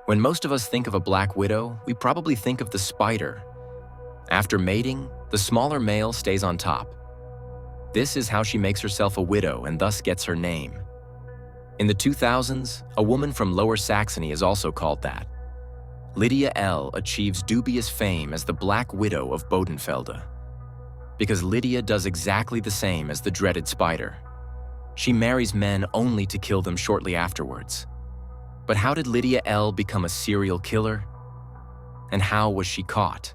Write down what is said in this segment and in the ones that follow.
When most of us think of a black widow, we probably think of the spider. After mating, the smaller male stays on top. This is how she makes herself a widow and thus gets her name. In the 2000s, a woman from Lower Saxony is also called that. Lydia L achieves dubious fame as the Black Widow of Bodenfelde, because Lydia does exactly the same as the dreaded spider. She marries men only to kill them shortly afterwards. But how did Lydia L become a serial killer? And how was she caught?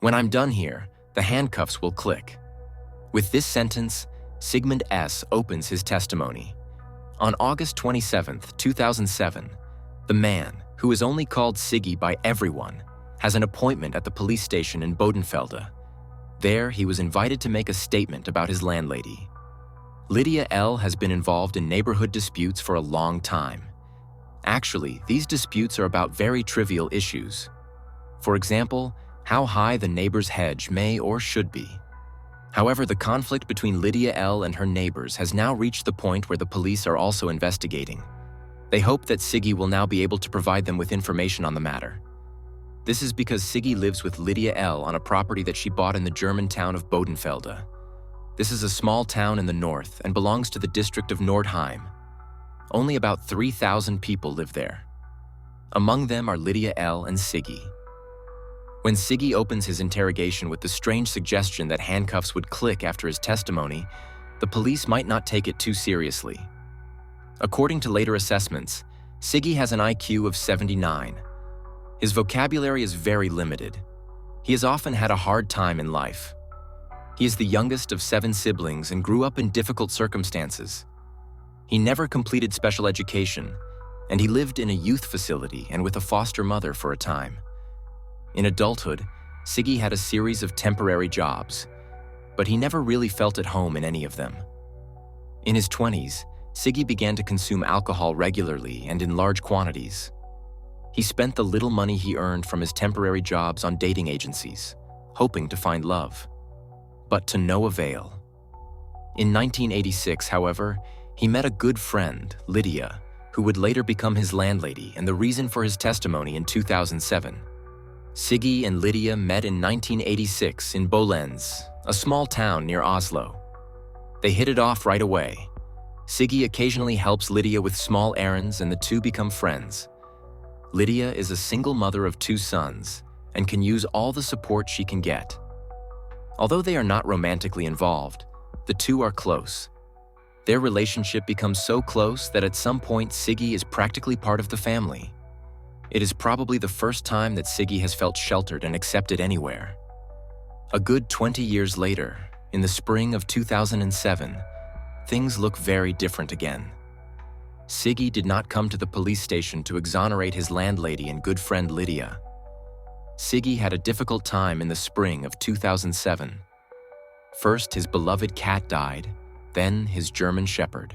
When I'm done here, the handcuffs will click. With this sentence, Siggi S opens his testimony. On August 27, 2007, the man, who is only called Siggi by everyone, has an appointment at the police station in Bodenfelde. There, he was invited to make a statement about his landlady. Lydia L has been involved in neighborhood disputes for a long time. Actually, these disputes are about very trivial issues. For example, how high the neighbor's hedge may or should be. However, the conflict between Lydia L and her neighbors has now reached the point where the police are also investigating. They hope that Siggi will now be able to provide them with information on the matter. This is because Siggi lives with Lydia L on a property that she bought in the German town of Bodenfelde. This is a small town in the north and belongs to the district of Nordheim. Only about 3,000 people live there. Among them are Lydia L and Siggi. When Siggi opens his interrogation with the strange suggestion that handcuffs would click after his testimony, the police might not take it too seriously. According to later assessments, Siggi has an IQ of 79. His vocabulary is very limited. He has often had a hard time in life. He is the youngest of 7 siblings and grew up in difficult circumstances. He never completed special education, and he lived in a youth facility and with a foster mother for a time. In adulthood, Siggi had a series of temporary jobs, but he never really felt at home in any of them. In his 20s, Siggi began to consume alcohol regularly and in large quantities. He spent the little money he earned from his temporary jobs on dating agencies, hoping to find love, but to no avail. In 1986, however, he met a good friend, Lydia, who would later become his landlady and the reason for his testimony in 2007. Siggi and Lydia met in 1986 in Bolenz, a small town near Oslo. They hit it off right away. Siggi occasionally helps Lydia with small errands and the two become friends. Lydia is a single mother of 2 sons and can use all the support she can get. Although they are not romantically involved, the two are close. Their relationship becomes so close that at some point Siggi is practically part of the family. It is probably the first time that Siggi has felt sheltered and accepted anywhere. A good 20 years later, in the spring of 2007, things look very different again. Siggi did not come to the police station to exonerate his landlady and good friend Lydia. Siggi had a difficult time in the spring of 2007. First, his beloved cat died, then his German Shepherd.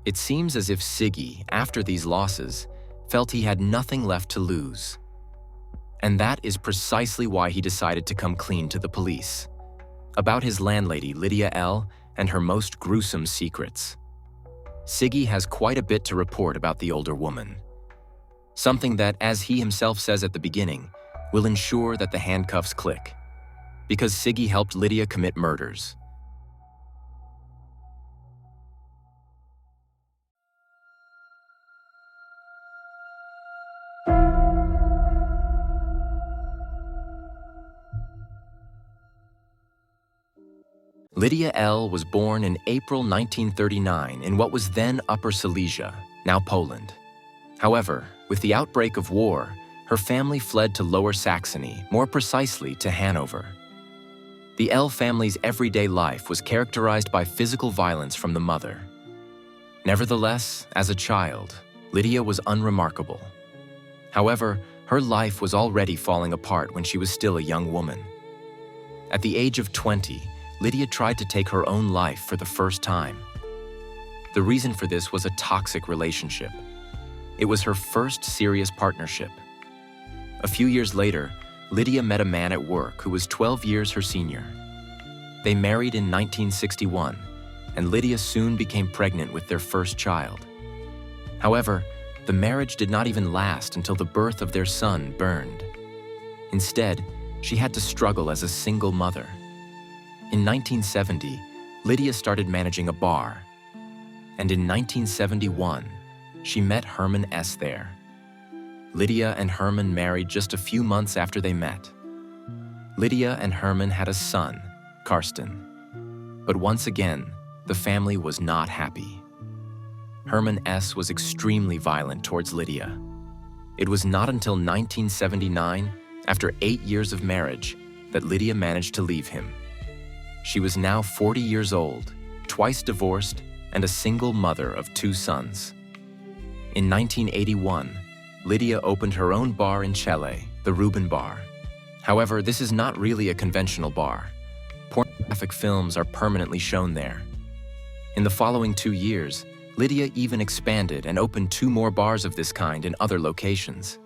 It seems as if Siggi, after these losses, felt he had nothing left to lose. And that is precisely why he decided to come clean to the police about his landlady, Lydia L, and her most gruesome secrets. Siggi has quite a bit to report about the older woman. Something that, as he himself says at the beginning, will ensure that the handcuffs click. Because Siggi helped Lydia commit murders. Lydia L was born in April 1939 in what was then Upper Silesia, now Poland. However, with the outbreak of war, her family fled to Lower Saxony, more precisely to Hanover. The L family's everyday life was characterized by physical violence from the mother. Nevertheless, as a child, Lydia was unremarkable. However, her life was already falling apart when she was still a young woman. At the age of 20, Lydia tried to take her own life for the first time. The reason for this was a toxic relationship. It was her first serious partnership. A few years later, Lydia met a man at work who was 12 years her senior. They married in 1961, and Lydia soon became pregnant with their first child. However, the marriage did not even last until the birth of their son burned. Instead, she had to struggle as a single mother. In 1970, Lydia started managing a bar, and in 1971, she met Herman S. there. Lydia and Herman married just a few months after they met. Lydia and Herman had a son, Karsten. But once again, the family was not happy. Herman S. was extremely violent towards Lydia. It was not until 1979, after 8 years of marriage, that Lydia managed to leave him. She was now 40 years old, twice divorced, and a single mother of 2 sons. In 1981, Lydia opened her own bar in Chile, the Reuben Bar. However, this is not really a conventional bar. Pornographic films are permanently shown there. In the following 2 years, Lydia even expanded and opened 2 more bars of this kind in other locations.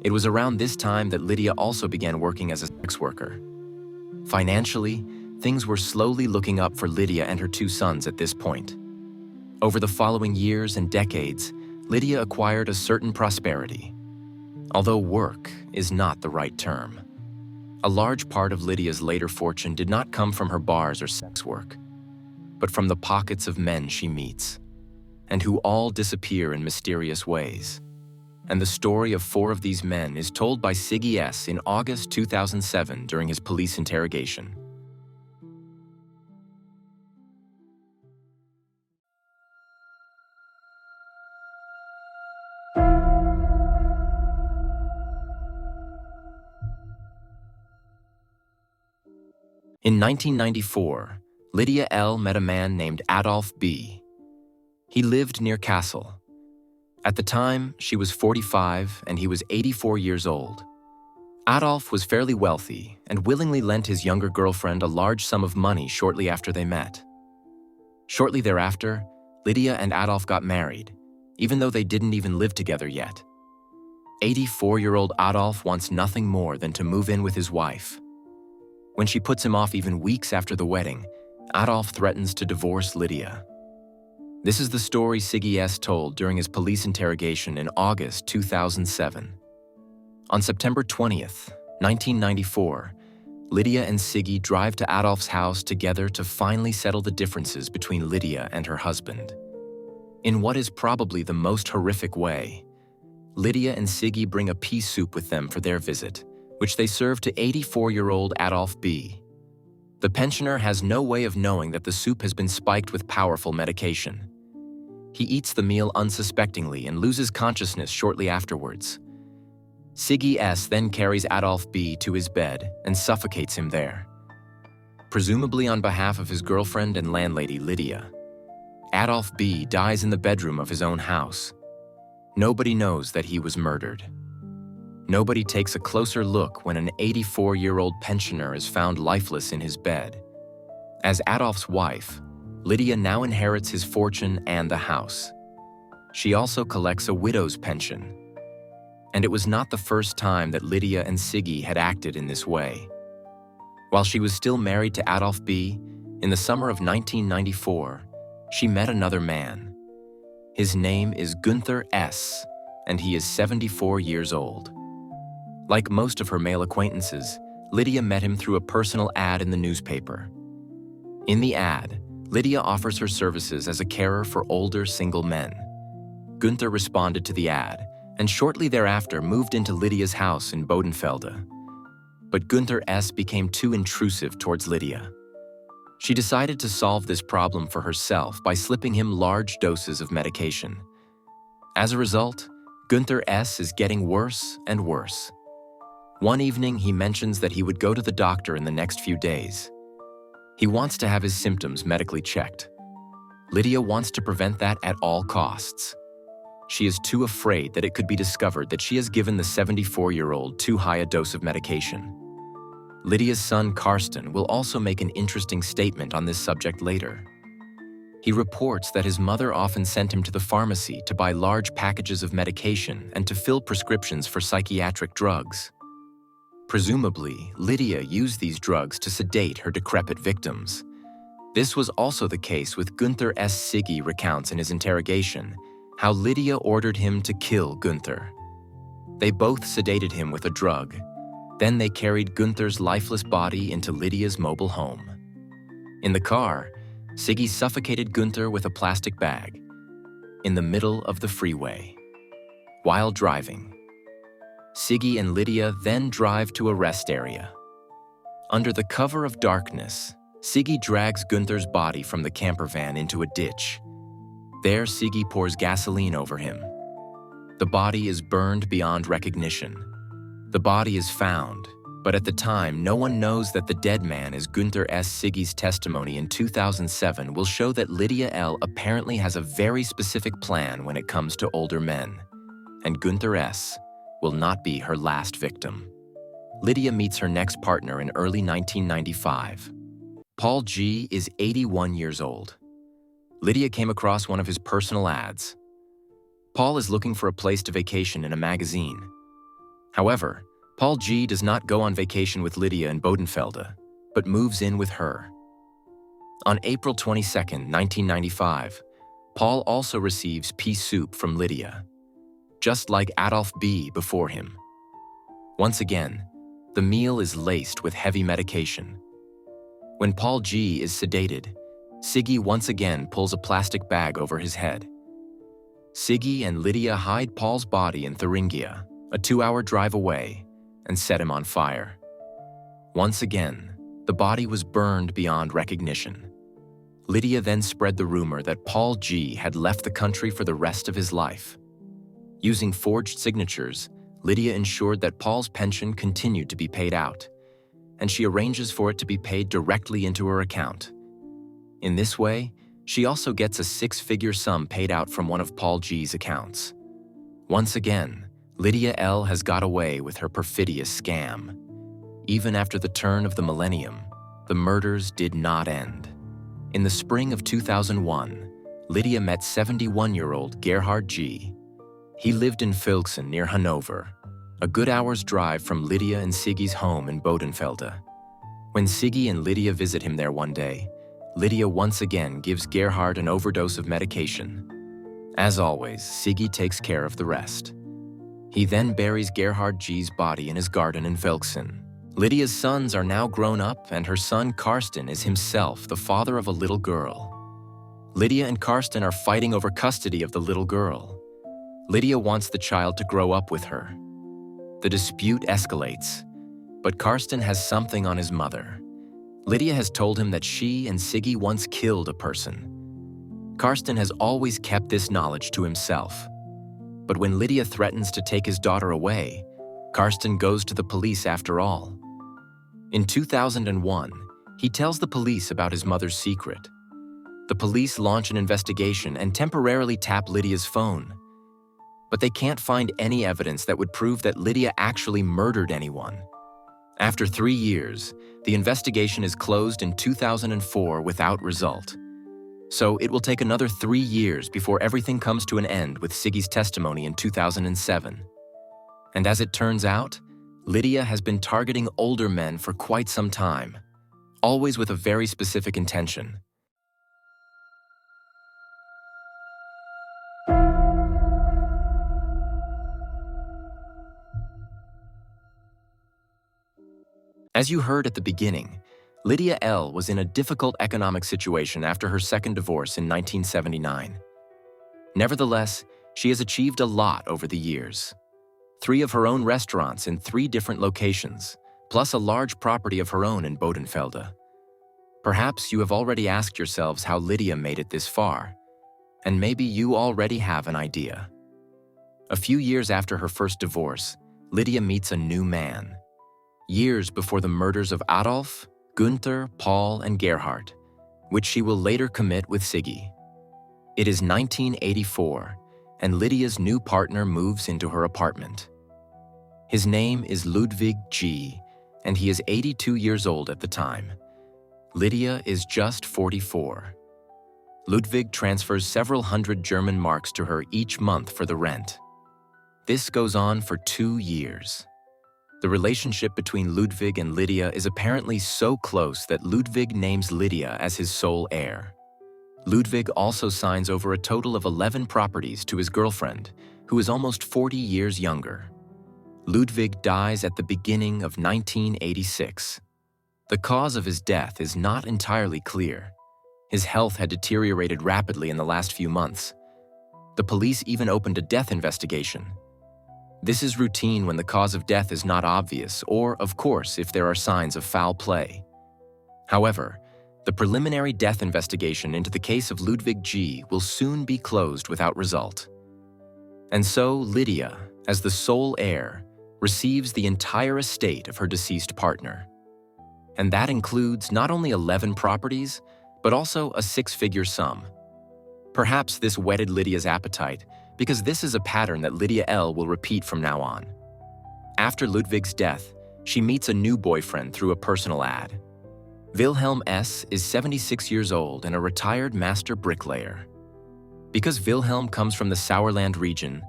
It was around this time that Lydia also began working as a sex worker. Financially, things were slowly looking up for Lydia and her 2 sons at this point. Over the following years and decades, Lydia acquired a certain prosperity. Although work is not the right term. A large part of Lydia's later fortune did not come from her bars or sex work, but from the pockets of men she meets, and who all disappear in mysterious ways. And the story of 4 of these men is told by Siggi S in August 2007 during his police interrogation. In 1994, Lydia L met a man named Adolf B. He lived near Kassel. At the time, she was 45 and he was 84 years old. Adolf was fairly wealthy and willingly lent his younger girlfriend a large sum of money shortly after they met. Shortly thereafter, Lydia and Adolf got married, even though they didn't even live together yet. 84-year-old Adolf wants nothing more than to move in with his wife. When she puts him off even weeks after the wedding, Adolf threatens to divorce Lydia. This is the story Siggi S told during his police interrogation in August 2007. On September 20th, 1994, Lydia and Siggi drive to Adolf's house together to finally settle the differences between Lydia and her husband. In what is probably the most horrific way, Lydia and Siggi bring a pea soup with them for their visit, which they serve to 84-year-old Adolf B. The pensioner has no way of knowing that the soup has been spiked with powerful medication. He eats the meal unsuspectingly and loses consciousness shortly afterwards. Siggi S then carries Adolf B to his bed and suffocates him there, presumably on behalf of his girlfriend and landlady Lydia. Adolf B dies in the bedroom of his own house. Nobody knows that he was murdered. Nobody takes a closer look when an 84-year-old pensioner is found lifeless in his bed. As Adolf's wife, Lydia now inherits his fortune and the house. She also collects a widow's pension. And it was not the first time that Lydia and Siggi had acted in this way. While she was still married to Adolf B, in the summer of 1994, she met another man. His name is Günther S, and he is 74 years old. Like most of her male acquaintances, Lydia met him through a personal ad in the newspaper. In the ad, Lydia offers her services as a carer for older single men. Günther responded to the ad, and shortly thereafter moved into Lydia's house in Bodenfelde. But Günther S became too intrusive towards Lydia. She decided to solve this problem for herself by slipping him large doses of medication. As a result, Günther S is getting worse and worse. One evening, he mentions that he would go to the doctor in the next few days. He wants to have his symptoms medically checked. Lydia wants to prevent that at all costs. She is too afraid that it could be discovered that she has given the 74-year-old too high a dose of medication. Lydia's son Karsten will also make an interesting statement on this subject later. He reports that his mother often sent him to the pharmacy to buy large packages of medication and to fill prescriptions for psychiatric drugs. Presumably, Lydia used these drugs to sedate her decrepit victims. This was also the case with Günther S. Siggi recounts in his interrogation how Lydia ordered him to kill Günther. They both sedated him with a drug. Then they carried Günther's lifeless body into Lydia's mobile home. In the car, Siggi suffocated Günther with a plastic bag in the middle of the freeway. While driving, Siggi and Lydia then drive to a rest area. Under the cover of darkness, Siggi drags Günther's body from the camper van into a ditch. There, Siggi pours gasoline over him. The body is burned beyond recognition. The body is found, but at the time, no one knows that the dead man is Günther S. Siggi's testimony in 2007 will show that Lydia L. apparently has a very specific plan when it comes to older men, and Günther S. will not be her last victim. Lydia meets her next partner in early 1995. Paul G. is 81 years old. Lydia came across one of his personal ads. Paul is looking for a place to vacation in a magazine. However, Paul G. does not go on vacation with Lydia in Bodenfelde, but moves in with her. On April 22, 1995, Paul also receives pea soup from Lydia, just like Adolf B. before him. Once again, the meal is laced with heavy medication. When Paul G. is sedated, Siggi once again pulls a plastic bag over his head. Siggi and Lydia hide Paul's body in Thuringia, a 2-hour drive away, and set him on fire. Once again, the body was burned beyond recognition. Lydia then spread the rumor that Paul G. had left the country for the rest of his life. Using forged signatures, Lydia ensured that Paul's pension continued to be paid out, and she arranges for it to be paid directly into her account. In this way, she also gets a 6-figure sum paid out from one of Paul G.'s accounts. Once again, Lydia L. has got away with her perfidious scam. Even after the turn of the millennium, the murders did not end. In the spring of 2001, Lydia met 71-year-old Gerhard G. He lived in Völksen near Hanover, a good hour's drive from Lydia and Siggi's home in Bodenfelde. When Siggi and Lydia visit him there one day, Lydia once again gives Gerhard an overdose of medication. As always, Siggi takes care of the rest. He then buries Gerhard G's body in his garden in Völksen. Lydia's sons are now grown up, and her son Karsten is himself the father of a little girl. Lydia and Karsten are fighting over custody of the little girl. Lydia wants the child to grow up with her. The dispute escalates, but Karsten has something on his mother. Lydia has told him that she and Siggi once killed a person. Karsten has always kept this knowledge to himself. But when Lydia threatens to take his daughter away, Karsten goes to the police after all. In 2001, he tells the police about his mother's secret. The police launch an investigation and temporarily tap Lydia's phone. But they can't find any evidence that would prove that Lydia actually murdered anyone. After 3 years, the investigation is closed in 2004 without result. So it will take another 3 years before everything comes to an end with Siggi's testimony in 2007. And as it turns out, Lydia has been targeting older men for quite some time, always with a very specific intention. As you heard at the beginning, Lydia L. was in a difficult economic situation after her second divorce in 1979. Nevertheless, she has achieved a lot over the years. 3 of her own restaurants in 3 different locations, plus a large property of her own in Bodenfelde. Perhaps you have already asked yourselves how Lydia made it this far, and maybe you already have an idea. A few years after her first divorce, Lydia meets a new man. Years before the murders of Adolf, Günther, Paul, and Gerhard, which she will later commit with Siggi. It is 1984, and Lydia's new partner moves into her apartment. His name is Ludwig G., and he is 82 years old at the time. Lydia is just 44. Ludwig transfers several hundred German marks to her each month for the rent. This goes on for 2 years. The relationship between Ludwig and Lydia is apparently so close that Ludwig names Lydia as his sole heir. Ludwig also signs over a total of 11 properties to his girlfriend, who is almost 40 years younger. Ludwig dies at the beginning of 1986. The cause of his death is not entirely clear. His health had deteriorated rapidly in the last few months. The police even opened a death investigation. This is routine when the cause of death is not obvious or, of course, if there are signs of foul play. However, the preliminary death investigation into the case of Ludwig G. will soon be closed without result. And so Lydia, as the sole heir, receives the entire estate of her deceased partner. And that includes not only 11 properties, but also a 6-figure sum. Perhaps this whetted Lydia's appetite, because this is a pattern that Lydia L. will repeat from now on. After Ludwig's death, she meets a new boyfriend through a personal ad. Wilhelm S. is 76 years old and a retired master bricklayer. Because Wilhelm comes from the Sauerland region,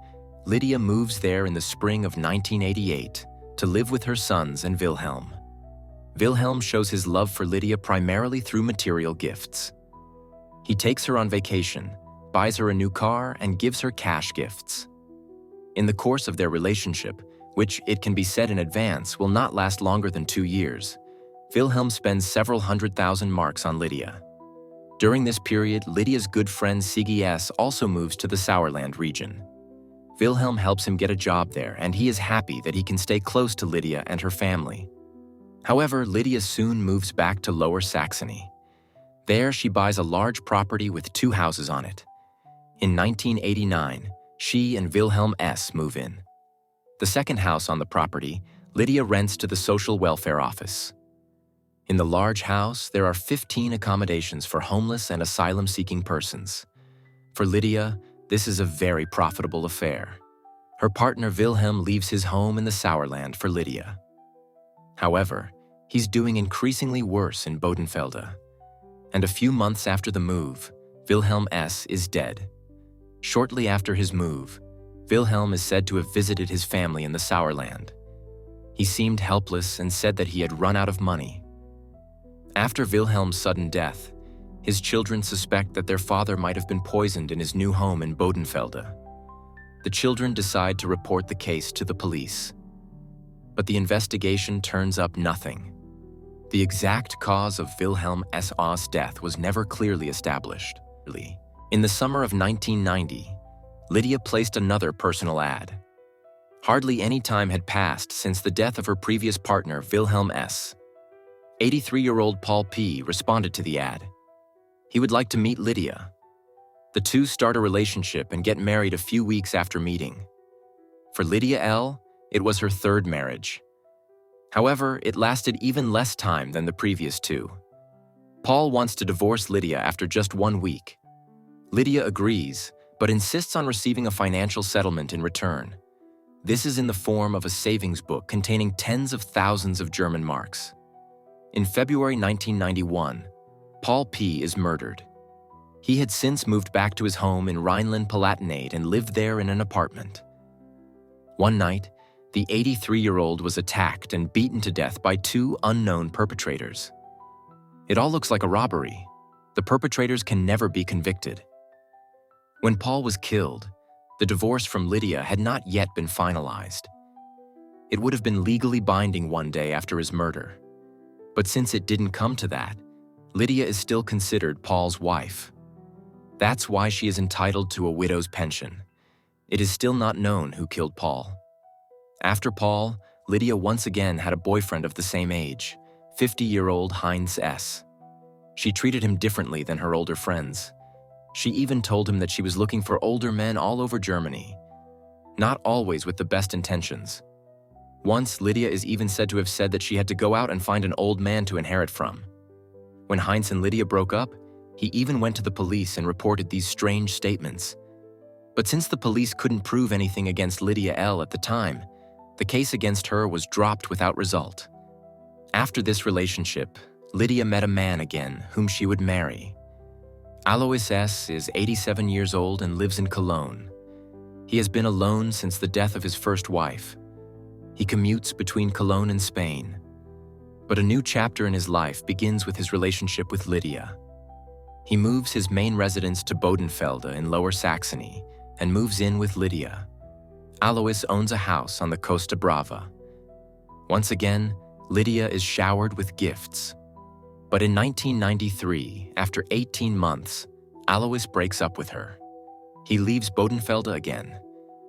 Lydia moves there in the spring of 1988 to live with her sons and Wilhelm. Wilhelm shows his love for Lydia primarily through material gifts. He takes her on vacation, buys her a new car, and gives her cash gifts. In the course of their relationship, which it can be said in advance will not last longer than 2 years, Wilhelm spends several $100,000 marks on Lydia. During this period, Lydia's good friend Siggi S also moves to the Sauerland region. Wilhelm helps him get a job there, and he is happy that he can stay close to Lydia and her family. However, Lydia soon moves back to Lower Saxony. There, she buys a large property with 2 houses on it. In 1989, she and Wilhelm S. move in. The second house on the property, Lydia rents to the social welfare office. In the large house, there are 15 accommodations for homeless and asylum-seeking persons. For Lydia, this is a very profitable affair. Her partner Wilhelm leaves his home in the Sauerland for Lydia. However, he's doing increasingly worse in Bodenfelde. And a few months after the move, Wilhelm S. is dead. Shortly after his move, Wilhelm is said to have visited his family in the Sauerland. He seemed helpless and said that he had run out of money. After Wilhelm's sudden death, his children suspect that their father might have been poisoned in his new home in Bodenfelde. The children decide to report the case to the police. But the investigation turns up nothing. The exact cause of Wilhelm S.'s death was never clearly established. In the summer of 1990, Lydia placed another personal ad. Hardly any time had passed since the death of her previous partner, Wilhelm S. 83-year-old Paul P. responded to the ad. He would like to meet Lydia. The two start a relationship and get married a few weeks after meeting. For Lydia L., it was her 3rd marriage. However, it lasted even less time than the previous 2. Paul wants to divorce Lydia after just 1 week. Lydia agrees, but insists on receiving a financial settlement in return. This is in the form of a savings book containing tens of thousands of German marks. In February 1991, Paul P. is murdered. He had since moved back to his home in Rhineland-Palatinate and lived there in an apartment. One night, the 83-year-old was attacked and beaten to death by 2 unknown perpetrators. It all looks like a robbery. The perpetrators can never be convicted. When Paul was killed, the divorce from Lydia had not yet been finalized. It would have been legally binding one day after his murder. But since it didn't come to that, Lydia is still considered Paul's wife. That's why she is entitled to a widow's pension. It is still not known who killed Paul. After Paul, Lydia once again had a boyfriend of the same age, 50-year-old Heinz S. She treated him differently than her older friends. She even told him that she was looking for older men all over Germany, not always with the best intentions. Once, Lydia is even said to have said that she had to go out and find an old man to inherit from. When Heinz and Lydia broke up, he even went to the police and reported these strange statements. But since the police couldn't prove anything against Lydia L. at the time, the case against her was dropped without result. After this relationship, Lydia met a man again whom she would marry. Alois S. is 87 years old and lives in Cologne. He has been alone since the death of his first wife. He commutes between Cologne and Spain. But a new chapter in his life begins with his relationship with Lydia. He moves his main residence to Bodenfelde in Lower Saxony and moves in with Lydia. Alois owns a house on the Costa Brava. Once again, Lydia is showered with gifts. But in 1993, after 18 months, Alois breaks up with her. He leaves Bodenfelde again.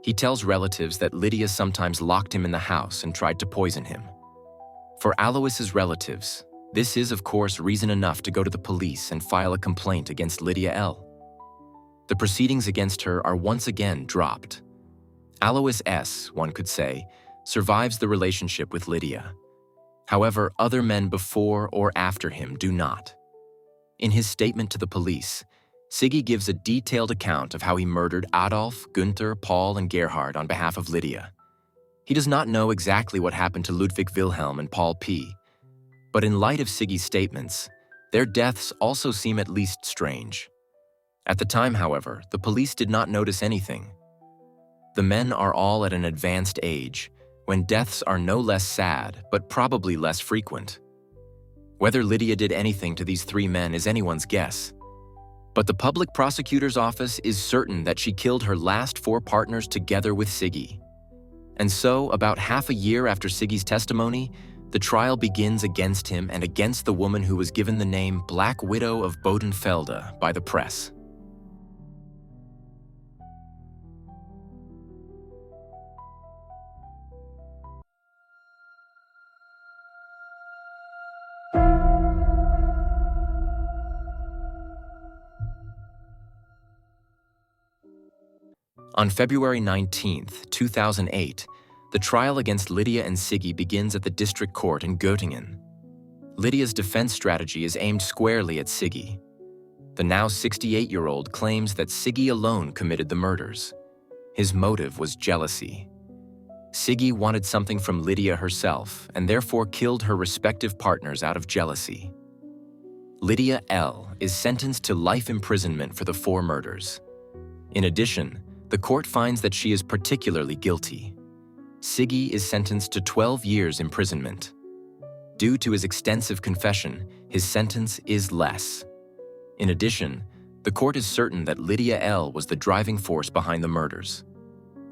He tells relatives that Lydia sometimes locked him in the house and tried to poison him. For Alois's relatives, this is, of course, reason enough to go to the police and file a complaint against Lydia L. The proceedings against her are once again dropped. Alois S., one could say, survives the relationship with Lydia. However, other men before or after him do not. In his statement to the police, Siggi gives a detailed account of how he murdered Adolf, Günther, Paul, and Gerhard on behalf of Lydia. He does not know exactly what happened to Ludwig Wilhelm and Paul P., but in light of Siggi's statements, their deaths also seem at least strange. At the time, however, the police did not notice anything. The men are all at an advanced age, when deaths are no less sad, but probably less frequent. Whether Lydia did anything to these three men is anyone's guess. But the public prosecutor's office is certain that she killed her last four partners together with Siggi. And so, about half a year after Siggi's testimony, the trial begins against him and against the woman who was given the name Black Widow of Bodenfelde by the press. On February 19, 2008, the trial against Lydia and Siggi begins at the district court in Göttingen. Lydia's defense strategy is aimed squarely at Siggi. The now 68-year-old claims that Siggi alone committed the murders. His motive was jealousy. Siggi wanted something from Lydia herself and therefore killed her respective partners out of jealousy. Lydia L. is sentenced to life imprisonment for the four murders. In addition, the court finds that she is particularly guilty. Siggi is sentenced to 12 years imprisonment. Due to his extensive confession, his sentence is less. In addition, the court is certain that Lydia L. was the driving force behind the murders.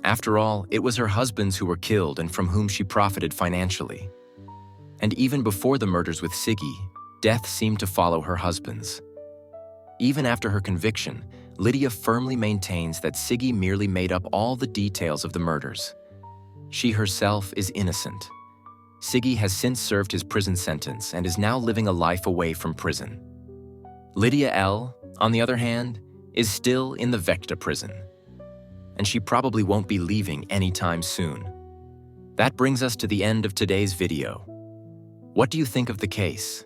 After all, it was her husbands who were killed and from whom she profited financially. And even before the murders with Siggi, death seemed to follow her husbands. Even after her conviction, Lydia firmly maintains that Siggi merely made up all the details of the murders. She herself is innocent. Siggi has since served his prison sentence and is now living a life away from prison. Lydia L., on the other hand, is still in the Vecta prison. And she probably won't be leaving anytime soon. That brings us to the end of today's video. What do you think of the case?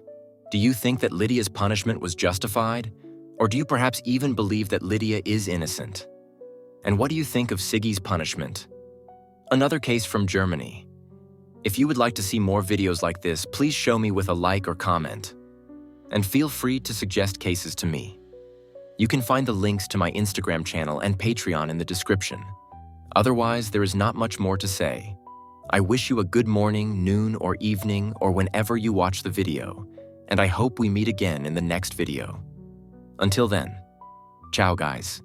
Do you think that Lydia's punishment was justified? Or do you perhaps even believe that Lydia is innocent? And what do you think of Siggi's punishment? Another case from Germany. If you would like to see more videos like this, please show me with a like or comment. And feel free to suggest cases to me. You can find the links to my Instagram channel and Patreon in the description. Otherwise, there is not much more to say. I wish you a good morning, noon, or evening, or whenever you watch the video, and I hope we meet again in the next video. Until then, ciao guys.